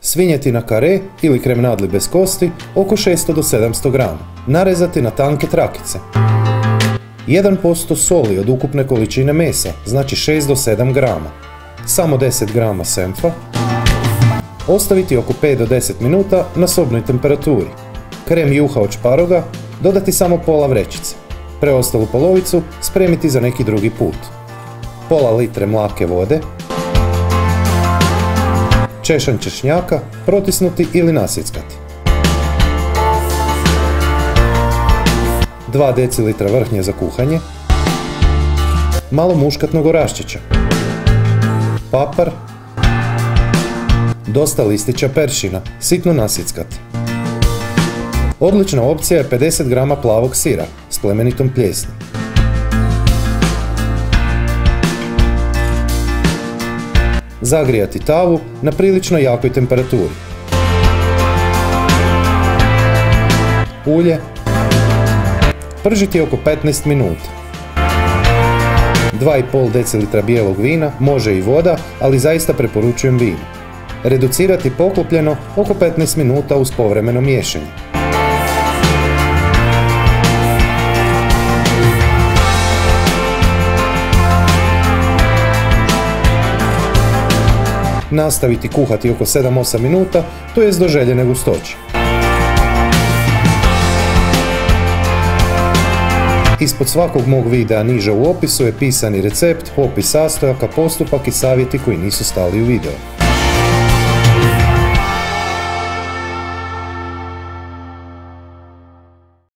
Svinjetina kare ili kremnadli bez kosti oko 600 do 700 grama. Narezati na tanke trakice. 1% soli od ukupne količine mesa, znači 6 do 7 grama. Samo 10 grama senfa. Ostaviti oko 5 do 10 minuta na sobnoj temperaturi. Krem juha od šparoga dodati samo pola vrećice. Preostalu polovicu spremiti za neki drugi put. Pola litre mlake vode. Češanj češnjaka protisnuti ili nasjeckati. 2 decilitra vrhnje za kuhanje. Malo muškatnog oraščića. Papar. Dosta listića peršina, sitno nasjeckati. Odlična opcija je 50 grama plavog sira s plemenitom pljesni. Zagrijati tavu na prilično jakoj temperaturi. Ulje. Pržiti oko 15 minuta. 2,5 decilitra bijelog vina, može i voda, ali zaista preporučujem vino. Reducirati poklopljeno oko 15 minuta uz povremeno miješanje. Nastaviti kuhati oko 7-8 minuta, to jest do željene gustoće. Ispod svakog mog videa niže u opisu je pisani recept, opis sastojaka, postupak i savjeti koji nisu stali u video.